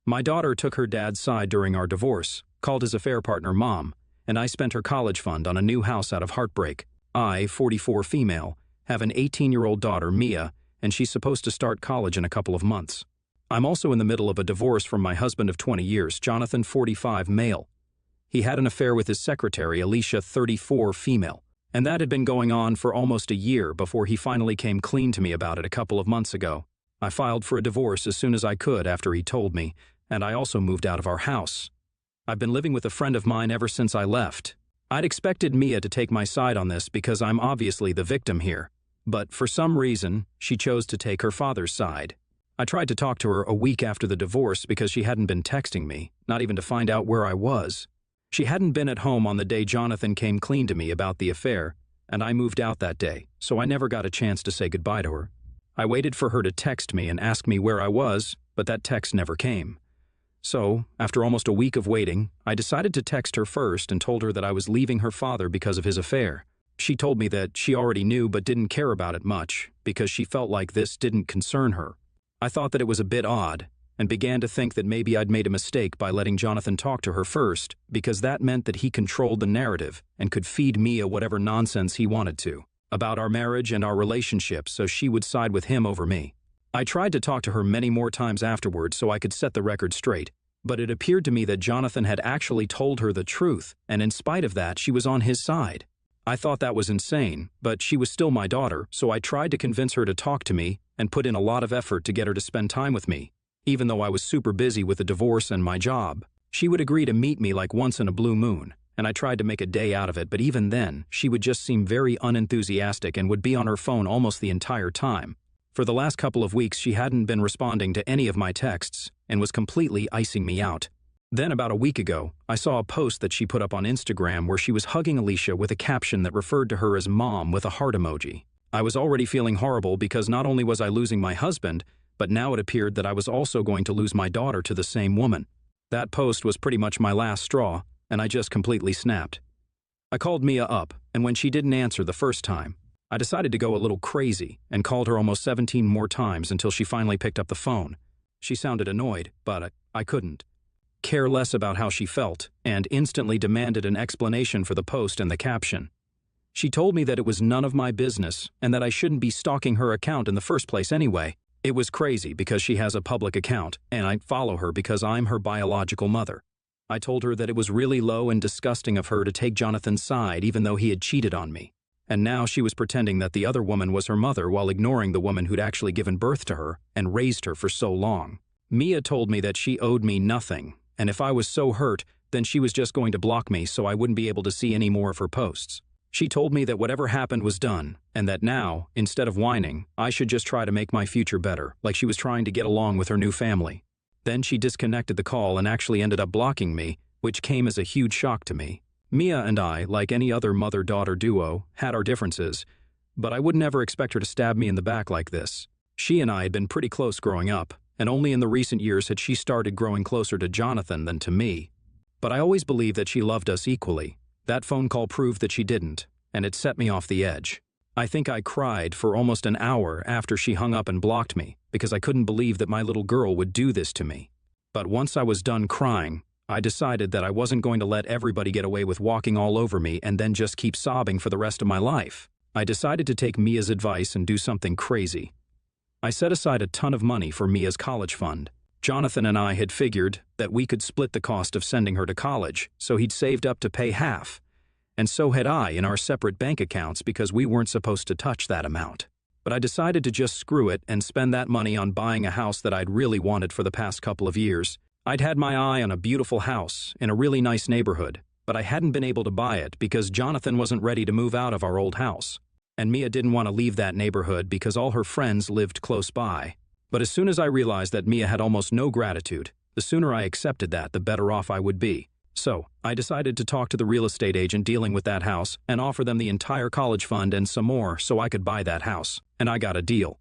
My daughter took her dad's side during our divorce, called his affair partner Mom, and I spent her college fund on a new house out of heartbreak. I, 44 female, have an 18-year-old daughter, Mia, and she's supposed to start college in a couple of months. I'm also in the middle of a divorce from my husband of 20 years, Jonathan, 45 male. He had an affair with his secretary, Alicia, 34 female, and that had been going on for almost a year before he finally came clean to me about it a couple of months ago. I filed for a divorce as soon as I could after he told me, and I also moved out of our house. I've been living with a friend of mine ever since I left. I'd expected Mia to take my side on this because I'm obviously the victim here, but for some reason, she chose to take her father's side. I tried to talk to her a week after the divorce because she hadn't been texting me, not even to find out where I was. She hadn't been at home on the day Jonathan came clean to me about the affair, and I moved out that day, so I never got a chance to say goodbye to her. I waited for her to text me and ask me where I was, but that text never came. So, after almost a week of waiting, I decided to text her first and told her that I was leaving her father because of his affair. She told me that she already knew but didn't care about it much because she felt like this didn't concern her. I thought that it was a bit odd, and began to think that maybe I'd made a mistake by letting Jonathan talk to her first, because that meant that he controlled the narrative and could feed Mia whatever nonsense he wanted to about our marriage and our relationship, so she would side with him over me. I tried to talk to her many more times afterwards so I could set the record straight, but it appeared to me that Jonathan had actually told her the truth, and in spite of that, she was on his side. I thought that was insane, but she was still my daughter, so I tried to convince her to talk to me and put in a lot of effort to get her to spend time with me. Even though I was super busy with the divorce and my job, she would agree to meet me like once in a blue moon, and I tried to make a day out of it, but even then, she would just seem very unenthusiastic and would be on her phone almost the entire time. For the last couple of weeks, she hadn't been responding to any of my texts and was completely icing me out. Then about a week ago, I saw a post that she put up on Instagram where she was hugging Alicia with a caption that referred to her as Mom with a heart emoji. I was already feeling horrible because not only was I losing my husband, but now it appeared that I was also going to lose my daughter to the same woman. That post was pretty much my last straw, and I just completely snapped. I called Mia up, and when she didn't answer the first time, I decided to go a little crazy and called her almost 17 more times until she finally picked up the phone. She sounded annoyed, but I couldn't care less about how she felt and instantly demanded an explanation for the post and the caption. She told me that it was none of my business and that I shouldn't be stalking her account in the first place anyway. It was crazy because she has a public account and I follow her because I'm her biological mother. I told her that it was really low and disgusting of her to take Jonathan's side even though he had cheated on me. And now she was pretending that the other woman was her mother while ignoring the woman who'd actually given birth to her and raised her for so long. Mia told me that she owed me nothing, and if I was so hurt, then she was just going to block me so I wouldn't be able to see any more of her posts. She told me that whatever happened was done, and that now, instead of whining, I should just try to make my future better, like she was trying to get along with her new family. Then she disconnected the call and actually ended up blocking me, which came as a huge shock to me. Mia and I, like any other mother-daughter duo, had our differences, but I would never expect her to stab me in the back like this. She and I had been pretty close growing up, and only in the recent years had she started growing closer to Jonathan than to me. But I always believed that she loved us equally. That phone call proved that she didn't, and it set me off the edge. I think I cried for almost an hour after she hung up and blocked me, because I couldn't believe that my little girl would do this to me. But once I was done crying, I decided that I wasn't going to let everybody get away with walking all over me and then just keep sobbing for the rest of my life. I decided to take Mia's advice and do something crazy. I set aside a ton of money for Mia's college fund. Jonathan and I had figured that we could split the cost of sending her to college, so he'd saved up to pay half. And so had I in our separate bank accounts because we weren't supposed to touch that amount. But I decided to just screw it and spend that money on buying a house that I'd really wanted for the past couple of years. I'd had my eye on a beautiful house in a really nice neighborhood, but I hadn't been able to buy it because Jonathan wasn't ready to move out of our old house. And Mia didn't want to leave that neighborhood because all her friends lived close by. But as soon as I realized that Mia had almost no gratitude, the sooner I accepted that, the better off I would be. So, I decided to talk to the real estate agent dealing with that house and offer them the entire college fund and some more so I could buy that house. And I got a deal.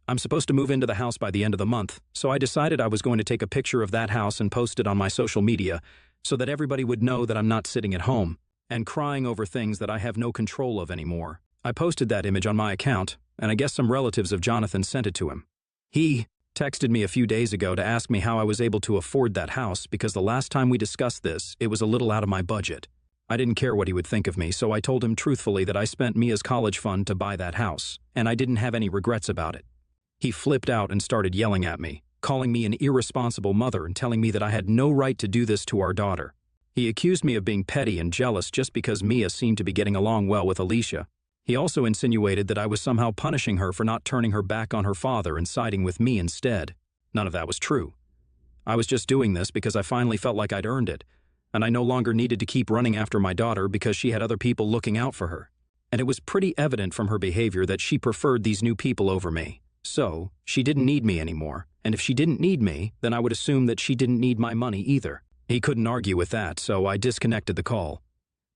I'm supposed to move into the house by the end of the month, so I decided I was going to take a picture of that house and post it on my social media so that everybody would know that I'm not sitting at home and crying over things that I have no control of anymore. I posted that image on my account, and I guess some relatives of Jonathan sent it to him. He texted me a few days ago to ask me how I was able to afford that house because the last time we discussed this, it was a little out of my budget. I didn't care what he would think of me, so I told him truthfully that I spent Mia's college fund to buy that house, and I didn't have any regrets about it. He flipped out and started yelling at me, calling me an irresponsible mother and telling me that I had no right to do this to our daughter. He accused me of being petty and jealous just because Mia seemed to be getting along well with Alicia. He also insinuated that I was somehow punishing her for not turning her back on her father and siding with me instead. None of that was true. I was just doing this because I finally felt like I'd earned it, and I no longer needed to keep running after my daughter because she had other people looking out for her. And it was pretty evident from her behavior that she preferred these new people over me. So, she didn't need me anymore, and if she didn't need me, then I would assume that she didn't need my money either. He couldn't argue with that, so I disconnected the call.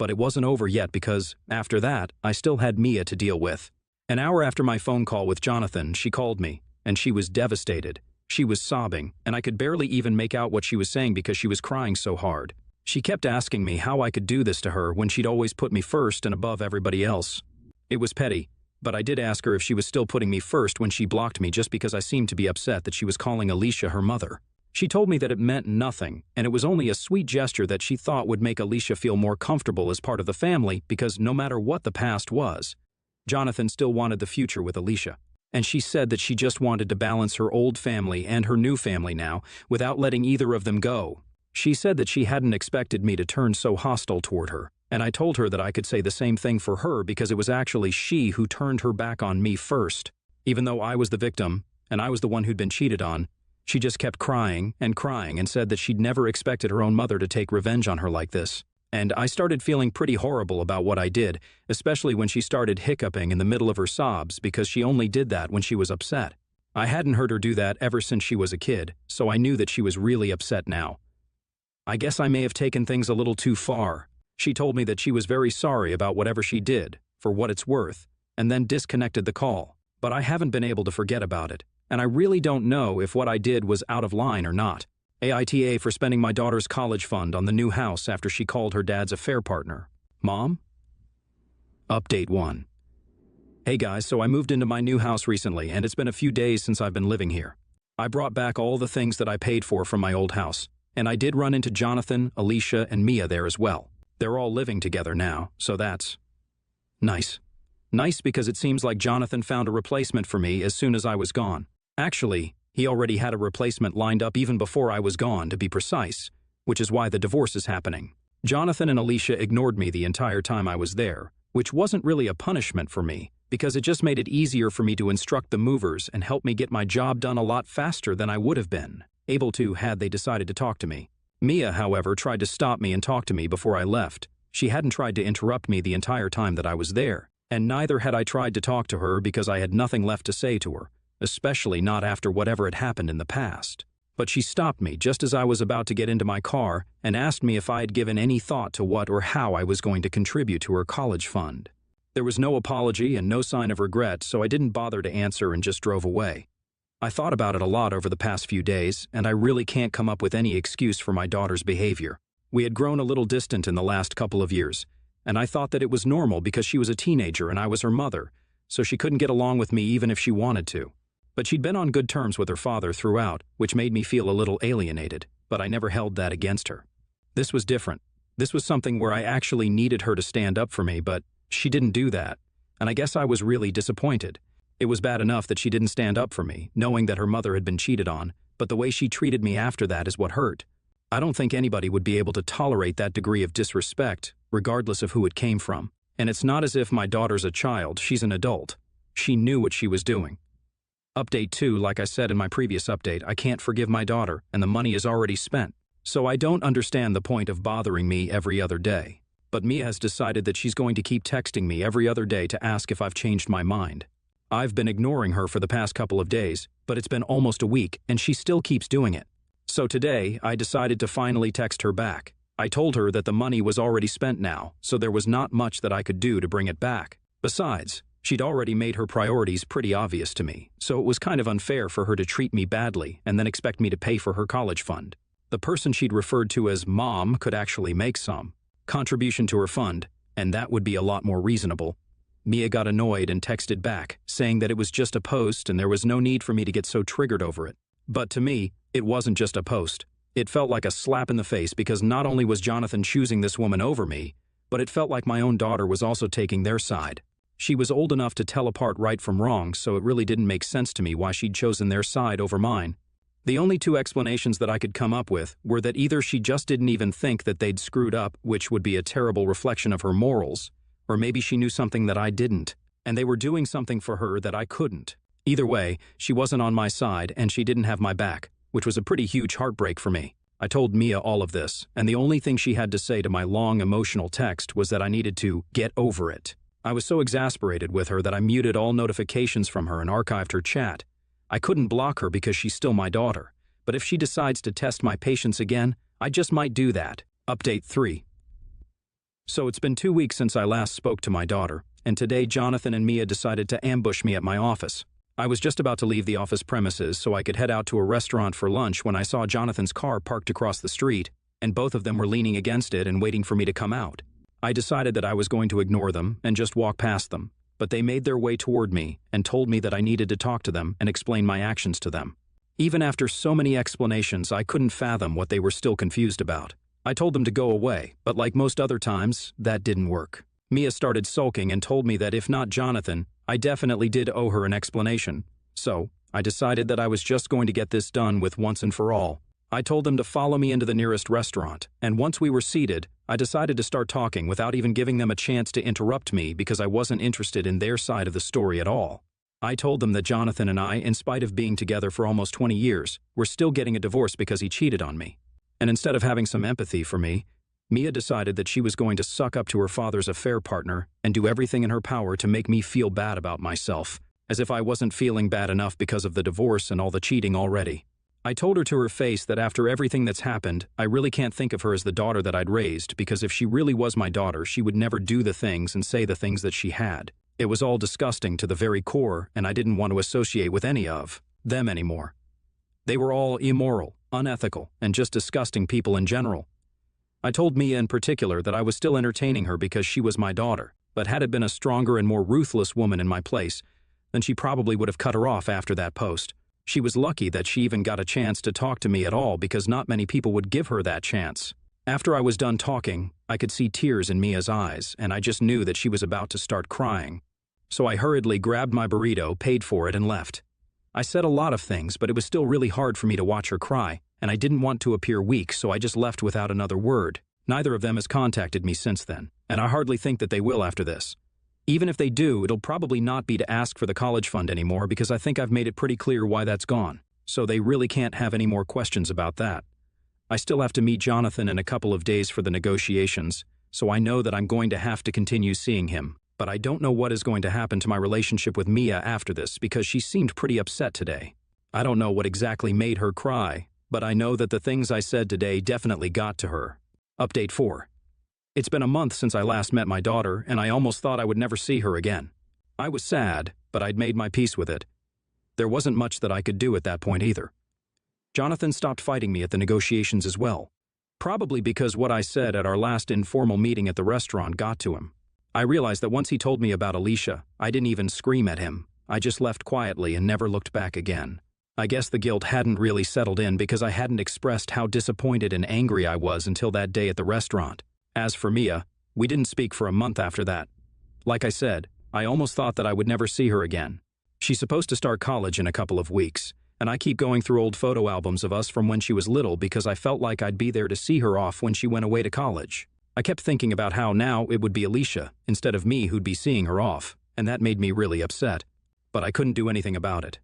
But it wasn't over yet because, after that, I still had Mia to deal with. An hour after my phone call with Jonathan, she called me, and she was devastated. She was sobbing, and I could barely even make out what she was saying because she was crying so hard. She kept asking me how I could do this to her when she'd always put me first and above everybody else. It was petty, but I did ask her if she was still putting me first when she blocked me just because I seemed to be upset that she was calling Alicia her mother. She told me that it meant nothing, and it was only a sweet gesture that she thought would make Alicia feel more comfortable as part of the family because no matter what the past was, Jonathan still wanted the future with Alicia. And she said that she just wanted to balance her old family and her new family now without letting either of them go. She said that she hadn't expected me to turn so hostile toward her, and I told her that I could say the same thing for her because it was actually she who turned her back on me first. Even though I was the victim, and I was the one who'd been cheated on, she just kept crying and said that she'd never expected her own mother to take revenge on her like this. And I started feeling pretty horrible about what I did, especially when she started hiccuping in the middle of her sobs because she only did that when she was upset. I hadn't heard her do that ever since she was a kid, so I knew that she was really upset now. I guess I may have taken things a little too far. She told me that she was very sorry about whatever she did, for what it's worth, and then disconnected the call. But I haven't been able to forget about it, and I really don't know if what I did was out of line or not. AITA for spending my daughter's college fund on the new house after she called her dad's affair partner. Mom? Update 1. Hey guys, so I moved into my new house recently, and it's been a few days since I've been living here. I brought back all the things that I paid for from my old house, and I did run into Jonathan, Alicia, and Mia there as well. They're all living together now, so that's nice. Nice because it seems like Jonathan found a replacement for me as soon as I was gone. Actually, he already had a replacement lined up even before I was gone, to be precise, which is why the divorce is happening. Jonathan and Alicia ignored me the entire time I was there, which wasn't really a punishment for me, because it just made it easier for me to instruct the movers and help me get my job done a lot faster than I would have been able to had they decided to talk to me. Mia, however, tried to stop me and talk to me before I left. She hadn't tried to interrupt me the entire time that I was there, and neither had I tried to talk to her because I had nothing left to say to her, especially not after whatever had happened in the past. But she stopped me just as I was about to get into my car and asked me if I had given any thought to what or how I was going to contribute to her college fund. There was no apology and no sign of regret, so I didn't bother to answer and just drove away. I thought about it a lot over the past few days, and I really can't come up with any excuse for my daughter's behavior. We had grown a little distant in the last couple of years, and I thought that it was normal because she was a teenager and I was her mother, so she couldn't get along with me even if she wanted to. But she'd been on good terms with her father throughout, which made me feel a little alienated, but I never held that against her. This was different. This was something where I actually needed her to stand up for me, but she didn't do that, and I guess I was really disappointed. It was bad enough that she didn't stand up for me, knowing that her mother had been cheated on, but the way she treated me after that is what hurt. I don't think anybody would be able to tolerate that degree of disrespect, regardless of who it came from. And it's not as if my daughter's a child, she's an adult. She knew what she was doing. Update 2, like I said in my previous update, I can't forgive my daughter, and the money is already spent. So I don't understand the point of bothering me every other day. But Mia has decided that she's going to keep texting me every other day to ask if I've changed my mind. I've been ignoring her for the past couple of days, but it's been almost a week, and she still keeps doing it. So today, I decided to finally text her back. I told her that the money was already spent now, so there was not much that I could do to bring it back. Besides, she'd already made her priorities pretty obvious to me, so it was kind of unfair for her to treat me badly and then expect me to pay for her college fund. The person she'd referred to as Mom could actually make some contribution to her fund, and that would be a lot more reasonable. Mia got annoyed and texted back, saying that it was just a post and there was no need for me to get so triggered over it. But to me, it wasn't just a post. It felt like a slap in the face because not only was Jonathan choosing this woman over me, but it felt like my own daughter was also taking their side. She was old enough to tell apart right from wrong, so it really didn't make sense to me why she'd chosen their side over mine. The only two explanations that I could come up with were that either she just didn't even think that they'd screwed up, which would be a terrible reflection of her morals, or maybe she knew something that I didn't, and they were doing something for her that I couldn't. Either way, she wasn't on my side and she didn't have my back, which was a pretty huge heartbreak for me. I told Mia all of this, and the only thing she had to say to my long emotional text was that I needed to get over it. I was so exasperated with her that I muted all notifications from her and archived her chat. I couldn't block her because she's still my daughter, but if she decides to test my patience again, I just might do that. Update 3. So it's been 2 weeks since I last spoke to my daughter, and today Jonathan and Mia decided to ambush me at my office. I was just about to leave the office premises so I could head out to a restaurant for lunch when I saw Jonathan's car parked across the street, and both of them were leaning against it and waiting for me to come out. I decided that I was going to ignore them and just walk past them, but they made their way toward me and told me that I needed to talk to them and explain my actions to them. Even after so many explanations, I couldn't fathom what they were still confused about. I told them to go away, but like most other times, that didn't work. Mia started sulking and told me that if not Jonathan, I definitely did owe her an explanation. So, I decided that I was just going to get this done with once and for all. I told them to follow me into the nearest restaurant, and once we were seated, I decided to start talking without even giving them a chance to interrupt me because I wasn't interested in their side of the story at all. I told them that Jonathan and I, in spite of being together for almost 20 years, were still getting a divorce because he cheated on me. And instead of having some empathy for me, Mia decided that she was going to suck up to her father's affair partner and do everything in her power to make me feel bad about myself, as if I wasn't feeling bad enough because of the divorce and all the cheating already. I told her to her face that after everything that's happened, I really can't think of her as the daughter that I'd raised, because if she really was my daughter, she would never do the things and say the things that she had. It was all disgusting to the very core, and I didn't want to associate with any of them anymore. They were all immoral, unethical, and just disgusting people in general. I told Mia in particular that I was still entertaining her because she was my daughter, but had it been a stronger and more ruthless woman in my place, then she probably would have cut her off after that post. She was lucky that she even got a chance to talk to me at all because not many people would give her that chance. After I was done talking, I could see tears in Mia's eyes, and I just knew that she was about to start crying. So I hurriedly grabbed my burrito, paid for it, and left. I said a lot of things, but it was still really hard for me to watch her cry, and I didn't want to appear weak, so I just left without another word. Neither of them has contacted me since then, and I hardly think that they will after this. Even if they do, it'll probably not be to ask for the college fund anymore because I think I've made it pretty clear why that's gone, so they really can't have any more questions about that. I still have to meet Jonathan in a couple of days for the negotiations, so I know that I'm going to have to continue seeing him, but I don't know what is going to happen to my relationship with Mia after this because she seemed pretty upset today. I don't know what exactly made her cry, but I know that the things I said today definitely got to her. Update 4. It's been a month since I last met my daughter, and I almost thought I would never see her again. I was sad, but I'd made my peace with it. There wasn't much that I could do at that point either. Jonathan stopped fighting me at the negotiations as well, probably because what I said at our last informal meeting at the restaurant got to him. I realized that once he told me about Alicia, I didn't even scream at him. I just left quietly and never looked back again. I guess the guilt hadn't really settled in because I hadn't expressed how disappointed and angry I was until that day at the restaurant. As for Mia, we didn't speak for a month after that. Like I said, I almost thought that I would never see her again. She's supposed to start college in a couple of weeks, and I keep going through old photo albums of us from when she was little because I felt like I'd be there to see her off when she went away to college. I kept thinking about how now it would be Alicia, instead of me, who'd be seeing her off, and that made me really upset. But I couldn't do anything about it.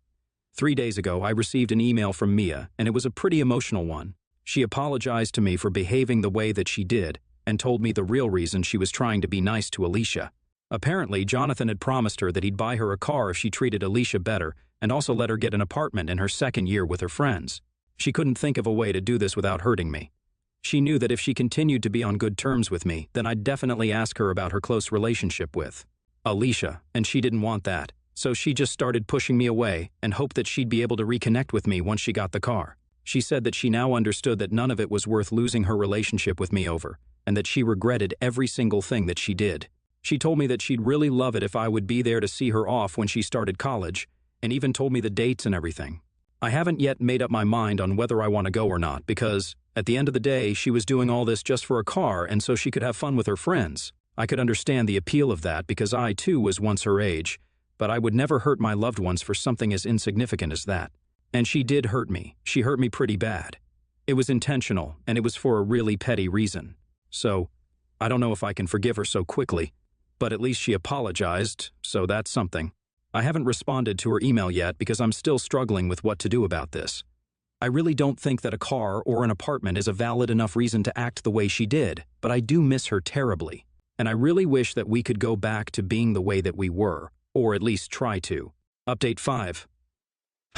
3 days ago, I received an email from Mia, and it was a pretty emotional one. She apologized to me for behaving the way that she did, and told me the real reason she was trying to be nice to Alicia. Apparently, Jonathan had promised her that he'd buy her a car if she treated Alicia better, and also let her get an apartment in her second year with her friends. She couldn't think of a way to do this without hurting me. She knew that if she continued to be on good terms with me, then I'd definitely ask her about her close relationship with Alicia, and she didn't want that. So she just started pushing me away and hoped that she'd be able to reconnect with me once she got the car. She said that she now understood that none of it was worth losing her relationship with me over, and that she regretted every single thing that she did. She told me that she'd really love it if I would be there to see her off when she started college, and even told me the dates and everything. I haven't yet made up my mind on whether I want to go or not because, at the end of the day, she was doing all this just for a car and so she could have fun with her friends. I could understand the appeal of that because I, too, was once her age, but I would never hurt my loved ones for something as insignificant as that. And she did hurt me. She hurt me pretty bad. It was intentional, and it was for a really petty reason. So, I don't know if I can forgive her so quickly, but at least she apologized, so that's something. I haven't responded to her email yet because I'm still struggling with what to do about this. I really don't think that a car or an apartment is a valid enough reason to act the way she did, but I do miss her terribly. And I really wish that we could go back to being the way that we were, or at least try to. Update 5.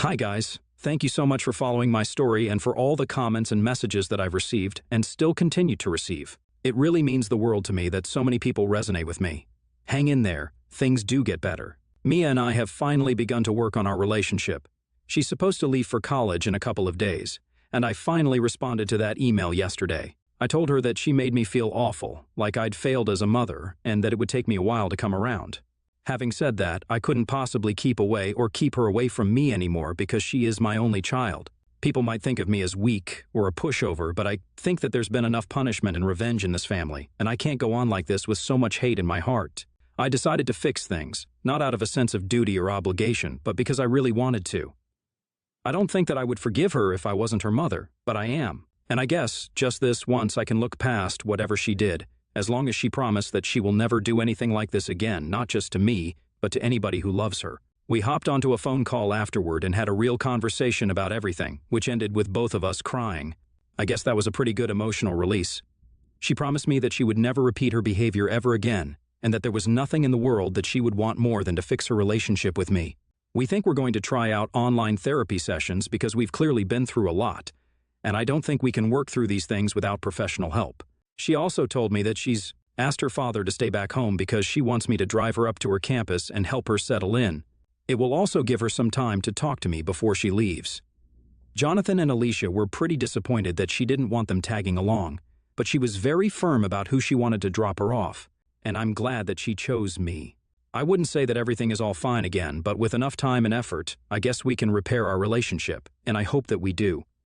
Hi guys, thank you so much for following my story and for all the comments and messages that I've received and still continue to receive. It really means the world to me that so many people resonate with me. Hang in there, things do get better. Mia and I have finally begun to work on our relationship. She's supposed to leave for college in a couple of days, and I finally responded to that email yesterday. I told her that she made me feel awful, like I'd failed as a mother, and that it would take me a while to come around. Having said that, I couldn't possibly keep her away from me anymore because she is my only child. People might think of me as weak or a pushover, but I think that there's been enough punishment and revenge in this family, and I can't go on like this with so much hate in my heart. I decided to fix things, not out of a sense of duty or obligation, but because I really wanted to. I don't think that I would forgive her if I wasn't her mother, but I am. And I guess, just this once I can look past whatever she did, as long as she promised that she will never do anything like this again, not just to me, but to anybody who loves her. We hopped onto a phone call afterward and had a real conversation about everything, which ended with both of us crying. I guess that was a pretty good emotional release. She promised me that she would never repeat her behavior ever again, and that there was nothing in the world that she would want more than to fix her relationship with me. We think we're going to try out online therapy sessions because we've clearly been through a lot, and I don't think we can work through these things without professional help. She also told me that she's asked her father to stay back home because she wants me to drive her up to her campus and help her settle in. It will also give her some time to talk to me before she leaves. Jonathan and Alicia were pretty disappointed that she didn't want them tagging along, but she was very firm about who she wanted to drop her off, and I'm glad that she chose me. I wouldn't say that everything is all fine again, but with enough time and effort, I guess we can repair our relationship, and I hope that we do.